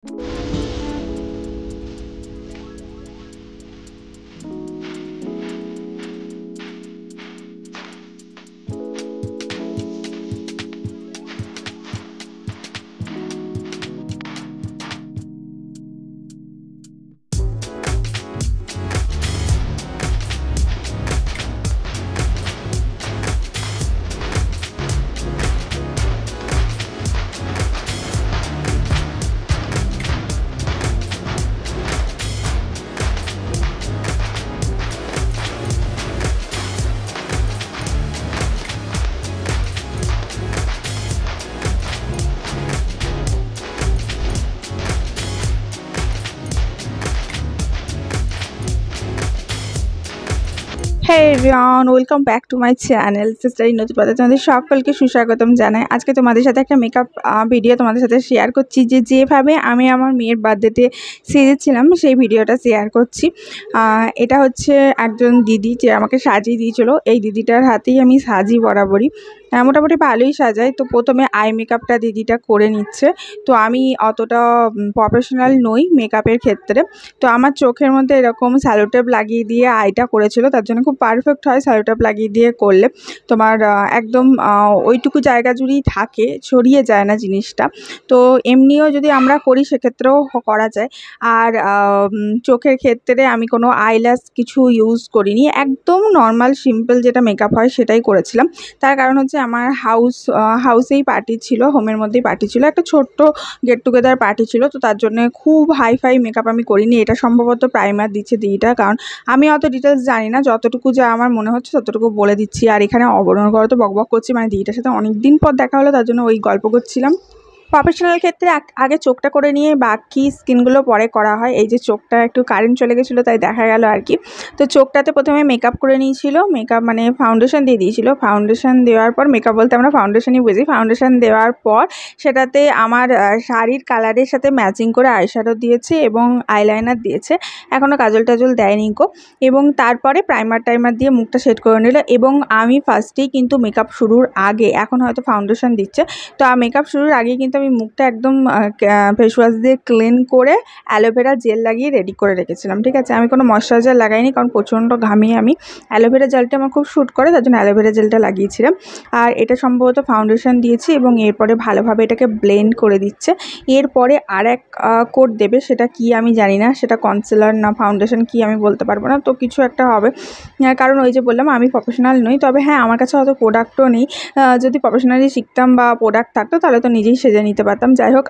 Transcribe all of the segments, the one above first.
Hey everyone, welcome back to my channel. Sister ইন্নতিপাতা তোমাদের সকলকে সুস্বাগতম জানাই। আজকে তোমাদের সাথে একটা মেকআপ ভিডিও তোমাদের সাথে শেয়ার করছি, যেভাবে আমি আমার মেয়ের বার্থডেতে সেজেছিলাম সেই ভিডিওটা শেয়ার করছি। এটা হচ্ছে একজন দিদি যে আমাকে সাজিয়ে দিয়েছিল। এই দিদিটার হাতেই আমি সাজি বরাবরই, মোটামুটি ভালোই সাজাই। তো প্রথমে আই মেকআপটা দিদিটা করে নিচ্ছে। তো আমি অতটা প্রফেশনাল নই মেকআপের ক্ষেত্রে, তো আমার চোখের মধ্যে এরকম স্যালো টেপ লাগিয়ে দিয়ে আইটা করেছিল, তার জন্য খুব পারফেক্ট হয় স্যালো টেপ লাগিয়ে দিয়ে করলে। তোমার একদম ওইটুকু জায়গা জুড়েই থাকে, ছড়িয়ে যায় না জিনিসটা। তো এমনিও যদি আমরা করি সেক্ষেত্রেও করা যায়। আর চোখের ক্ষেত্রে আমি কোনো আইল্যাশ কিছু ইউজ করিনি, একদম নর্মাল সিম্পল যেটা মেকআপ হয় সেটাই করেছিলাম। তার কারণ হচ্ছে আমার হাউসেই পার্টি ছিল, হোমের মধ্যেই পার্টি ছিল, একটা ছোট্ট গেট টুগেদার পার্টি ছিল। তো তার জন্য খুব হাইফাই মেকআপ আমি করিনি। এটা সম্ভবত প্রাইমার দিচ্ছে দিদিটা, কারণ আমি অত ডিটেলস জানি না, যতটুকু যা আমার মনে হচ্ছে ততটুকু বলে দিচ্ছি। আর এখানে অবনগর তো বকবক করছি, মানে দিদিটার সাথে অনেক দিন পর দেখা হলো, তার জন্য ওই গল্প করছিলাম। প্রফেশনাল ক্ষেত্রে আগে চোখটা করে নিয়ে বাকি স্কিনগুলো পরে করা হয়। এই যে চোখটা একটু কারেন্ট চলে গেছিলো তাই দেখা গেল আর কি। তো চোখটাতে প্রথমে মেকআপ করে নিয়েছিল, মেকআপ মানে ফাউন্ডেশন দিয়ে দিয়েছিল। ফাউন্ডেশন দেওয়ার পর, মেকআপ বলতে আমরা ফাউন্ডেশনই বুঝি, ফাউন্ডেশন দেওয়ার পর সেটাতে আমার শাড়ির কালারের সাথে ম্যাচিং করে আইশ্যাডো দিয়েছে এবং আইলাইনার দিয়েছে, এখনও কাজল টাজল দেয়নি গো। এবং তারপরে প্রাইমার টাইমার দিয়ে মুখটা সেট করে নিল। এবং আমি ফার্স্টেই কিন্তু মেকআপ শুরুর আগে, এখন হয়তো ফাউন্ডেশন দিচ্ছে, তো মেকআপ শুরুর আগেই কিন্তু আমি মুখটা একদম ফেস ওয়াশ দিয়ে ক্লিন করে অ্যালোভেরা জেল লাগিয়ে রেডি করে রেখেছিলাম। ঠিক আছে, আমি কোনো ময়শ্চারাইজার লাগাইনি, কারণ প্রচণ্ড ঘামি আমি। অ্যালোভেরা জেলটা আমার খুব শ্যুট করে, তার জন্য অ্যালোভেরা জেলটা লাগিয়েছিলাম। আর এটা সম্ভবত ফাউন্ডেশন দিয়েছি এবং এরপরে ভালোভাবে এটাকে ব্লেন্ড করে দিচ্ছে। এরপরে আর এক কোট দেবে, সেটা কি আমি জানি না, সেটা কনসিলার না ফাউন্ডেশন কি আমি বলতে পারবো না, তো কিছু একটা হবে। কারণ ওই যে বললাম আমি প্রফেশনাল নই, তবে হ্যাঁ আমার কাছে অত প্রোডাক্টও নেই। যদি প্রফেশনালি শিখতাম বা প্রোডাক্ট থাকতো তাহলে তো নিজেই সেজে নিতে পারতাম। যাই হোক,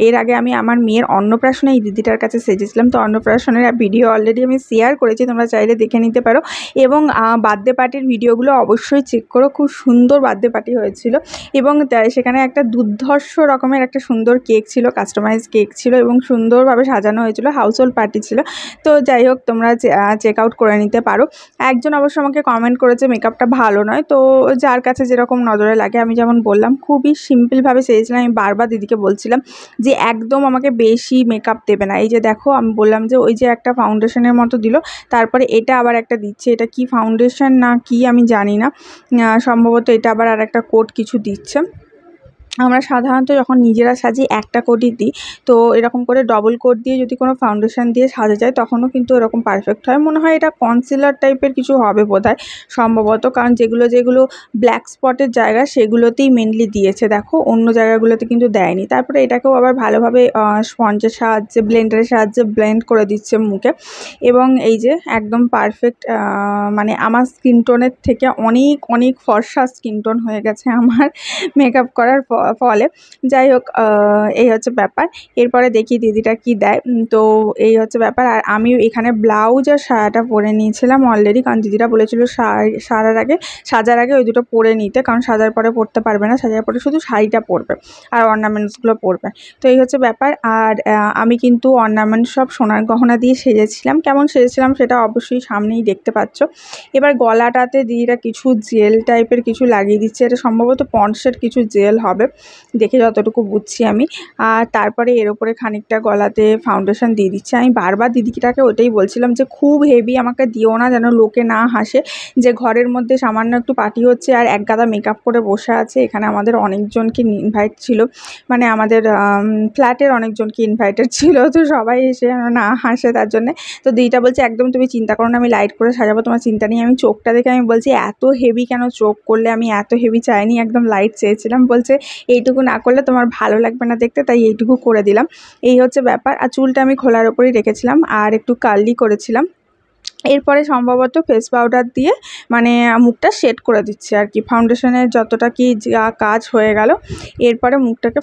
এর আগে আমি আমার মেয়ের অন্নপ্রাশনে এই দিদিটার কাছে সেজেছিলাম। তো অন্নপ্রাশনের ভিডিও অলরেডি আমি শেয়ার করেছি, তোমরা চাইলে দেখে নিতে পারো। এবং বার্থডে পার্টির ভিডিওগুলো অবশ্যই চেক করো, খুব সুন্দর বার্থডে পার্টি হয়েছিল। এবং সেখানে একটা দুর্ধর্ষ রকমের একটা সুন্দর কেক ছিল, কাস্টমাইজ কেক ছিল এবং সুন্দরভাবে সাজানো হয়েছিল, হাউস হোল্ড পার্টি ছিল। তো যাই হোক, তোমরা চেক আউট করে নিতে পারো। একজন অবশ্য আমাকে কমেন্ট করেছে মেকআপটা ভালো নয়, তো যার কাছে যেরকম নজরে লাগে। আমি যেমন বললাম খুবই সিম্পলভাবে সেজেছিলাম। আমি বারবার দিদিকে বলছিলাম যে একদম আমাকে বেশি মেকআপ দেবে না। এই যে দেখো, আমি বললাম যে ওই যে একটা ফাউন্ডেশনের মতো দিল, তারপরে এটা আবার একটা দিচ্ছে, এটা কি ফাউন্ডেশন না কি আমি জানি না, সম্ভবত এটা আবার আর একটা কোট কিছু দিচ্ছে। আমরা সাধারণত যখন নিজেরা সাজি একটা কোটই দিই, তো এরকম করে ডবল কোট দিয়ে যদি কোনো ফাউন্ডেশন দিয়ে সাজা যায় তখনও কিন্তু এরকম পারফেক্ট হয়। মনে হয় এটা কনসিলার টাইপের কিছু হবে বোধহয় সম্ভবত, কারণ যেগুলো ব্ল্যাক স্পটের জায়গা সেগুলোতেই মেনলি দিয়েছে, দেখো অন্য জায়গাগুলোতে কিন্তু দেয়নি। তারপরে এটাকেও আবার ভালোভাবে স্পঞ্জের সাহায্যে, ব্লেন্ডারের সাহায্যে ব্লেন্ড করে দিচ্ছে মুখে। এবং এই যে একদম পারফেক্ট, মানে আমার স্কিন টোনের থেকে অনেক অনেক ফর্সা স্কিন টোন হয়ে গেছে আমার মেকআপ করার ফলে। যাই হোক, এই হচ্ছে ব্যাপার। এরপরে দেখি দিদিটা কি দেয়। তো এই হচ্ছে ব্যাপার। আর আমি এখানে ব্লাউজ আর সায়াটা পরে নিয়েছিলাম অলরেডি, কারণ দিদিরা বলেছিল সাজার আগে ওই দুটো পরে নিতে, কারণ সাজার পরে পরতে পারবে না, সাজার পরে শুধু শাড়িটা পরবে আর অর্নামেন্টসগুলো পরবে। তো এই হচ্ছে ব্যাপার। আর আমি কিন্তু অর্নামেন্টস সব সোনার গহনা দিয়ে সেজেছিলাম। কেমন সেজেছিলাম সেটা অবশ্যই সামনেই দেখতে পাচ্ছ। এবার গলাটাতে দিদিরা কিছু জেল টাইপের কিছু লাগিয়ে দিচ্ছে, এটা সম্ভবত পন্ডসের কিছু জেল হবে। দেখে যতটুকু বুঝছি আমি। আর তারপরে এর ওপরে খানিকটা গলাতে ফাউন্ডেশন দিয়ে দিচ্ছি। আমি বারবার দিদিটাকে ওটাই বলছিলাম যে খুব হেভি আমাকে দিও না, যেন লোকে না হাসে যে ঘরের মধ্যে সামান্য একটু পার্টি হচ্ছে আর এক গাদা মেকআপ করে বসে আছে। এখানে আমাদের অনেকজনকে ইনভাইট ছিল, মানে আমাদের ফ্ল্যাটের অনেকজনকে ইনভাইটেড ছিল, তো সবাই এসে না হাসে তার জন্যে। তো দিদিটা বলছে একদম তুমি চিন্তা করো না, আমি লাইট করে সাজাবো, তোমার চিন্তা নেই। আমি চোখটা দেখে আমি বলছি এত হেভি কেন চোখ করলে, আমি এত হেভি চাইনি, একদম লাইট চেয়েছিলাম। বলছে এইটুকু না করলে তোমার ভালো লাগবে না দেখতে, তাই এইটুকু করে দিলাম। এই হচ্ছে ব্যাপার। আর চুলটা আমি খোলার ওপরেই রেখেছিলাম আর একটু কার্লি করেছিলাম। এরপরে সম্ভবত ফেস পাউডার দিয়ে মানে মুখটা সেট করে দিচ্ছি আর কি। ফাউন্ডেশনের যতটা কি যা কাজ হয়ে গেল, এরপরে মুখটাকে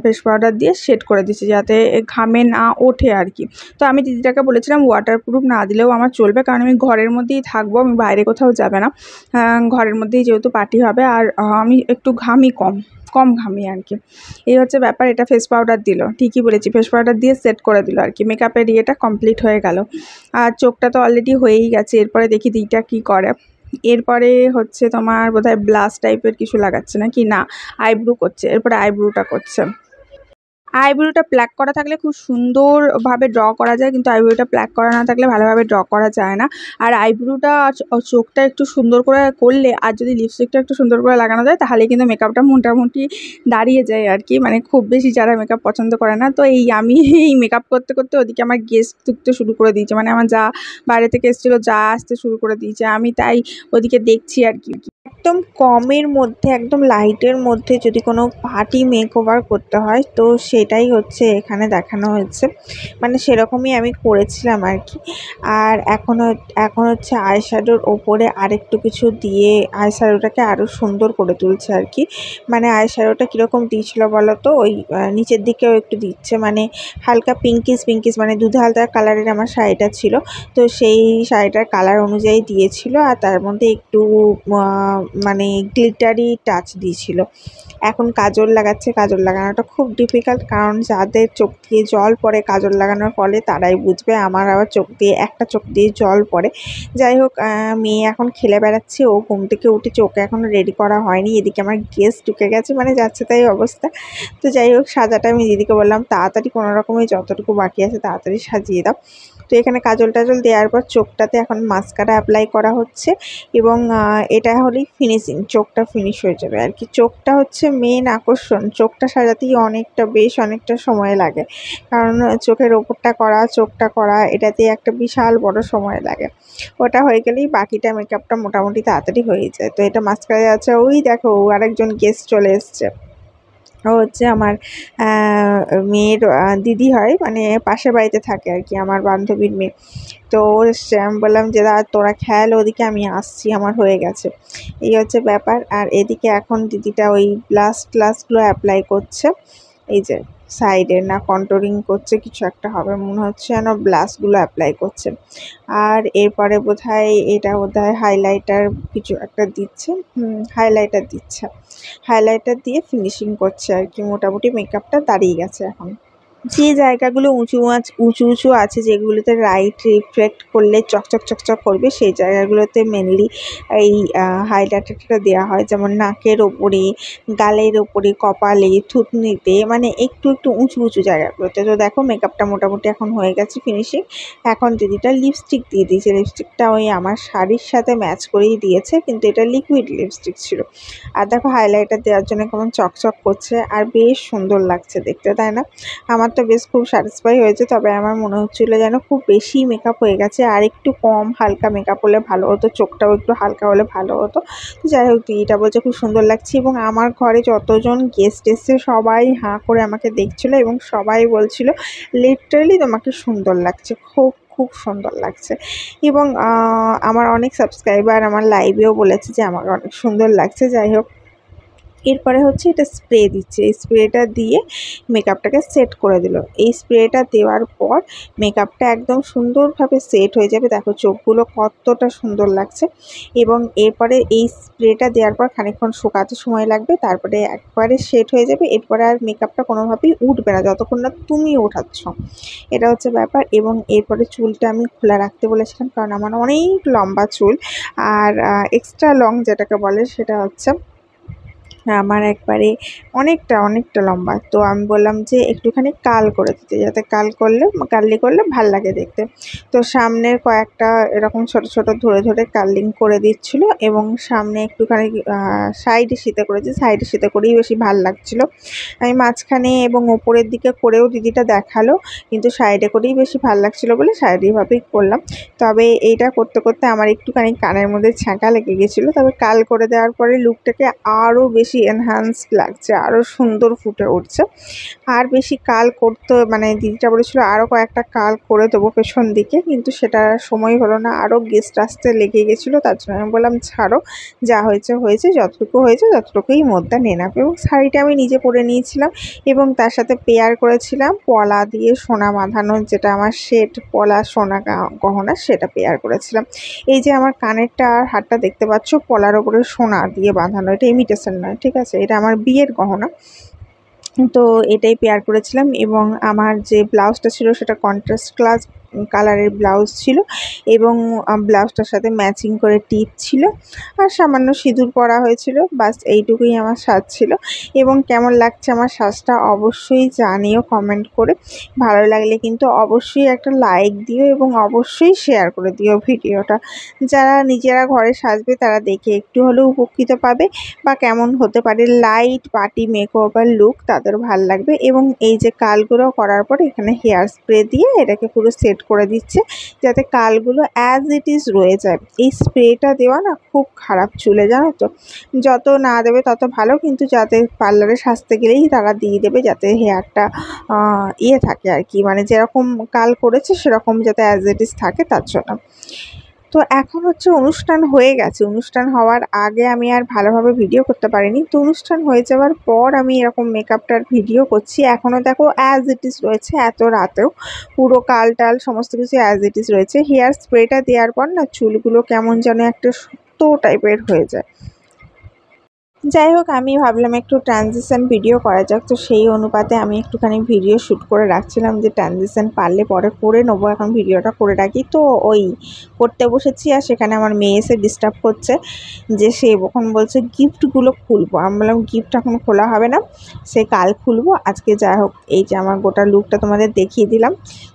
ফেস পাউডার দিয়ে সেট করে দিচ্ছি যাতে ঘামে না ওঠে আর কি। তো আমি দিদিটাকে বলেছিলাম ওয়াটারপ্রুফ না দিলেও আমার চলবে, কারণ আমি ঘরের মধ্যেই থাকবো, আমি বাইরে কোথাও যাবে না। ঘরের মধ্যেই যেহেতু পার্টি হবে, আর আমি একটু ঘামি কম কম ঘামি আর কি। এই হচ্ছে ব্যাপার। এটা ফেস পাউডার দিল, ঠিকই বলেছি, ফেস পাউডার দিয়ে সেট করে দিল আর কি। মেকআপের ইয়েটা কমপ্লিট হয়ে গেল। আর চোখটা তো অলরেডি হয়েই গেছে। এরপরে দেখি দিদিটা কী করে। এরপরে হচ্ছে তোমার বোধহয় ব্লাশ টাইপের কিছু লাগাচ্ছে নাকি, না আইব্রু করছে। এরপরে আইব্রুটা করছে। আইব্রোটা প্লাক করা থাকলে খুব সুন্দরভাবে ড্র করা যায়, কিন্তু আইব্রোটা প্লাক করা না থাকলে ভালোভাবে ড্র করা যায় না। আর আইব্রোটা চোখটা একটু সুন্দর করে করলে আর যদি লিপস্টিকটা একটু সুন্দর করে লাগানো যায় তাহলে কিন্তু মেকআপটা মোটামুটি দাঁড়িয়ে যায় আর কি। মানে খুব বেশি যারা মেকআপ পছন্দ করে না, তো এই আমি এই মেকআপ করতে করতে ওদিকে আমার গেস্ট ঢুকতে শুরু করে দিয়েছে, মানে আমার যা বাইরে থেকে এসেছিলো যা আসতে শুরু করে দিয়েছে, আমি তাই ওদিকে দেখছি আর কি। একদম কমের মধ্যে, একদম লাইটের মধ্যে যদি কোনো পার্টি মেকওভার করতে হয় তো সেটাই হচ্ছে এখানে দেখানো হয়েছে। মানে সেরকমই আমি করেছিলাম আর কি। আর এখন হচ্ছে আইশ্যাডোর ওপরে আরেকটু কিছু দিয়ে আইশ্যাডোটাকে আরও সুন্দর করে তুলছে আর কি। মানে আইশ্যাডোটা কীরকম দিয়েছিল বলো তো, ওই নিচের দিকেও একটু দিচ্ছে, মানে হালকা পিঙ্কিশ পিঙ্কিশ, মানে দুধে হালকা কালারের আমার শাড়িটা ছিল, তো সেই শাড়িটার কালার অনুযায়ী দিয়েছিল। আর তার মধ্যে একটু মানে গ্লিটারি টাচ দিয়েছিল। এখন কাজল লাগাচ্ছে। কাজল লাগানোটা খুব ডিফিকাল্ট, কারণ যাদের চোখ দিয়ে জল পড়ে কাজল লাগানোর ফলে তারাই বুঝবে। আমার আবার একটা চোখ দিয়ে জল পড়ে। যাই হোক, মেয়ে এখন খেলে বেড়াচ্ছে, ও ঘুম থেকে উঠে ওকে এখনও রেডি করা হয়নি। এদিকে আমার গেস্ট ঢুকে গেছে, মানে যাচ্ছে তাই অবস্থা। তো যাই হোক, সাজাটা আমি দিদিকে বললাম তাড়াতাড়ি কোনো রকমে যতটুকু বাকি আছে তাড়াতাড়ি সাজিয়ে দাও। তো এখানে কাজল টাজল দেওয়ার পর চোখটাতে এখন মাস্কারা অ্যাপ্লাই করা হচ্ছে, এবং এটা হলেই ফিনিশিং, চোখটা ফিনিশ হয়ে যাবে আর কি। চোখটা হচ্ছে মেন আকর্ষণ। চোখটা সাজাতেই অনেকটা সময় লাগে, কারণ চোখের ওপরটা করা, চোখটা করা, এটাতে একটা বিশাল বড় সময় লাগে। ওটা হয়ে গেলেই বাকিটা মেকআপটা মোটামুটি তাড়াতাড়ি হয়ে যায়। তো এটা মাস্কারা যাচ্ছে। ওই দেখো আরেকজন গেস্ট চলে এসছে। ও হচ্ছে আমার মেয়ের দিদি হয়, মানে পাশের বাড়িতে থাকে আর কি, আমার বান্ধবীর মেয়ে। তো আমি বললাম যে দাদা তোরা খেয়াল, ওদিকে আমি আসছি, আমার হয়ে গেছে। এই হচ্ছে ব্যাপার। আর এদিকে এখন দিদিটা ওই ব্লাশগুলো অ্যাপ্লাই করছে। এই যে সাইডে না কন্ট্রোলিং করছে, কিছু একটা হবে মনে হচ্ছে, যেন ব্লাশগুলো অ্যাপ্লাই করছে। আর এরপরে এটা বোধহয় হাইলাইটার কিছু একটা দিচ্ছে। হাইলাইটার দিয়ে ফিনিশিং করছে আর কি। মোটামুটি মেকআপটা দাঁড়িয়ে গেছে এখন। যে জায়গাগুলো উঁচু আছে, যেগুলোতে লাইট রিফ্লেক্ট করলে চকচক করবে, সেই জায়গাগুলোতে মেনলি এই হাইলাইটারটা দেওয়া হয়। যেমন নাকের ওপরে, গালের ওপরে, কপালে, থুতনিতে, মানে একটু উঁচু জায়গাগুলোতে। তো দেখো মেকআপটা মোটামুটি এখন হয়ে গেছে ফিনিশিং। এখন দিদিটা লিপস্টিক দিয়ে দিয়েছে। লিপস্টিকটা ওই আমার শাড়ির সাথে ম্যাচ করেই দিয়েছে, কিন্তু এটা লিকুইড লিপস্টিক ছিল। আর দেখো হাইলাইটার দেওয়ার জন্য কেমন চকচক করছে, আর বেশ সুন্দর লাগছে দেখতে, তাই না? আমার তো বেশ খুব স্যাটিসফাই হয়েছে। তবে আমার মনে হচ্ছিলো যেন খুব বেশি মেকআপ হয়ে গেছে, আর একটু কম হালকা মেকআপ হলে ভালো হতো, চোখটাও একটু হালকা হলে ভালো হতো। তো যাই হোক, দিদিটা বলছে খুব সুন্দর লাগছে। এবং আমার ঘরে যতজন গেস্ট এসছে সবাই হাঁ করে আমাকে দেখছিলো, এবং সবাই বলছিল লিটারালি তোমাকে সুন্দর লাগছে, খুব সুন্দর লাগছে। এবং আমার অনেক সাবস্ক্রাইবার আমার লাইভেও বলেছে যে আমাকে অনেক সুন্দর লাগছে। যাই হোক, এরপরে হচ্ছে এটা স্প্রে দিচ্ছে। এই স্প্রেটা দিয়ে মেকআপটাকে সেট করে দিল। এই স্প্রেটা দেওয়ার পর মেকআপটা একদম সুন্দরভাবে সেট হয়ে যাবে। দেখো চোখগুলো কতটা সুন্দর লাগছে। এবং এরপরে এই স্প্রেটা দেওয়ার পর খানিকক্ষণ শুকাতে সময় লাগবে, তারপরে একবারে সেট হয়ে যাবে। এরপরে আর মেকআপটা কোনোভাবেই উঠবে না যতক্ষণ না তুমি ওঠাচ্ছ। এটা হচ্ছে ব্যাপার। এবং এরপরে চুলটা আমি খোলা রাখতে বলেছিলাম, কারণ আমার অনেক লম্বা চুল। আর এক্সট্রা লং যেটাকে বলে সেটা হচ্ছে আমার একবারে অনেকটা লম্বা। তো আমি বললাম যে একটুখানি কাল করে দিতে, যাতে কার্লি করলে ভাল লাগে দেখতে। তো সামনের কয়েকটা এরকম ছোট ধরে কার্লিং করে দিচ্ছিল এবং সামনে একটুখানি সাইডে সিতে করেছি, সাইডে সিতে করেই বেশি ভাল লাগছিল। আমি মাঝখানে এবং ওপরের দিকে করেও দিদিটা দেখালো, কিন্তু সাইডে করেই বেশি ভাল লাগছিল বলে সাইডেভাবেই করলাম। তবে এইটা করতে আমার একটুখানি কানের মধ্যে ছ্যাঁকা লেগে গেছিলো। তবে কাল করে দেওয়ার পরে লুকটাকে আরও বেশি এনহ্যান্স লাগছে, আরও সুন্দর ফুটে উঠছে। আর বেশি কাল করতে মানে দিদিটা বলেছিল আরও কয়েকটা কাল করে দেবো পেছন দিকে, কিন্তু সেটা সময় হলো না, আরও গেস্ট আসতে লেগে গেছিলো। তার জন্য আমি বললাম ছাড়ো, যা হয়েছে যতটুকু হয়েছে ততটুকুই মধ্যে নিয়ে নেবে। এবং শাড়িটা আমি নিজে পরে নিয়েছিলাম এবং তার সাথে পেয়ার করেছিলাম পলা দিয়ে সোনা বাঁধানো, যেটা আমার সেট পলা সোনা গহনা, সেটা পেয়ার করেছিলাম। এই যে আমার কানেরটা আর হারটা দেখতে পাচ্ছ পলার ওপরে সোনা দিয়ে বাঁধানো, এটা ইমিটেশন নয়, ঠিক আছে, এটা আমার বিয়ের গহনা। তো এটাই পেয়ার করেছিলাম এবং আমার যে ব্লাউজটা ছিল সেটা কন্ট্রাস্ট কালারের ব্লাউজ ছিল এবং ব্লাউজটার সাথে ম্যাচিং করে টিপ ছিল আর সামান্য সিঁদুর পরা হয়েছিল। বাস এইটুকুই আমার সাজ ছিল। এবং কেমন লাগছে আমার সাজটা অবশ্যই জানিও কমেন্ট করে। ভালো লাগলে কিন্তু অবশ্যই একটা লাইক দিও এবং অবশ্যই শেয়ার করে দিও ভিডিওটা। যারা নিজেরা ঘরে সাজবে তারা দেখে একটু হলেও উপকৃত পাবে বা কেমন হতে পারে লাইট পার্টি মেকওভার লুক তাদের ভাল লাগবে। এবং এই যে কালগুলো করার পর এখানে হেয়ার স্প্রে দিয়ে এটাকে পুরো সেট করে দিচ্ছে, যাতে কালগুলো অ্যাজ ইট ইজ রয়ে যায়। এই স্প্রেটা দেওয়া না খুব খারাপ চুলে, জানো তো, যত না দেবে তত ভালো, কিন্তু যাতে পার্লারে সাজতে গেলেই তারা দিয়ে দেবে যাতে হেয়ারটা থাকে আর কি, মানে যেরকম কাল করেছে সেরকম যাতে অ্যাজ ইট ইজ থাকে, তার জন্য। তো এখন হচ্ছে অনুষ্ঠান হয়ে গেছে, অনুষ্ঠান হওয়ার আগে আমি আর ভালোভাবে ভিডিও করতে পারিনি। তো অনুষ্ঠান হয়ে যাওয়ার পর আমি এরকম মেকআপটার ভিডিও করছি। এখনও দেখো অ্যাজ ইট ইজ রয়েছে, এত রাতেও পুরো কাল টাল সমস্ত কিছু অ্যাজ ইট ইজ রয়েছে। হেয়ার স্প্রেটা দেওয়ার পর না চুলগুলো কেমন যেন একটা শক্ত টাইপের হয়ে যায়। যাই হোক, আমি ভাবলাম একটু ট্রানজিশন ভিডিও করা যাক, তো সেই অনুপাতে আমি একটুখানি ভিডিও শ্যুট করে রাখছিলাম যে ট্রানজিশন পারলে পরে করে নেবো, এখন ভিডিওটা করে রাখি। তো ওই করতে বসেছি আর সেখানে আমার মেয়ে এসে ডিস্টার্ব করছে, যে সে এখন বলছে গিফটগুলো খুলবো। আমি বললাম গিফট এখন খোলা হবে না, সে কাল খুলবো। আজকে যাই হোক এই যে আমার গোটা লুকটা তোমাদের দেখিয়ে দিলাম।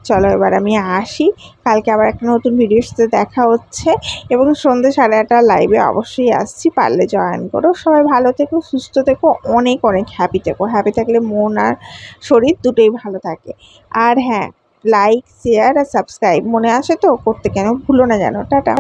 চলো এবার আমি আসি, কালকে আবার একটা নতুন ভিডিওর সাথে দেখা হচ্ছে এবং সন্ধ্যে 8:30 লাইভে অবশ্যই আসছি, পারলে জয়েন করো। সবাই ভালো থেকো, সুস্থ থেকো, অনেক হ্যাপি থেকো। হ্যাপি থাকলে মন আর শরীর দুটোই ভালো থাকে। আর হ্যাঁ, লাইক শেয়ার আর সাবস্ক্রাইব মনে আসে তো করতে, কেন ভুলো না যেন। টাটা।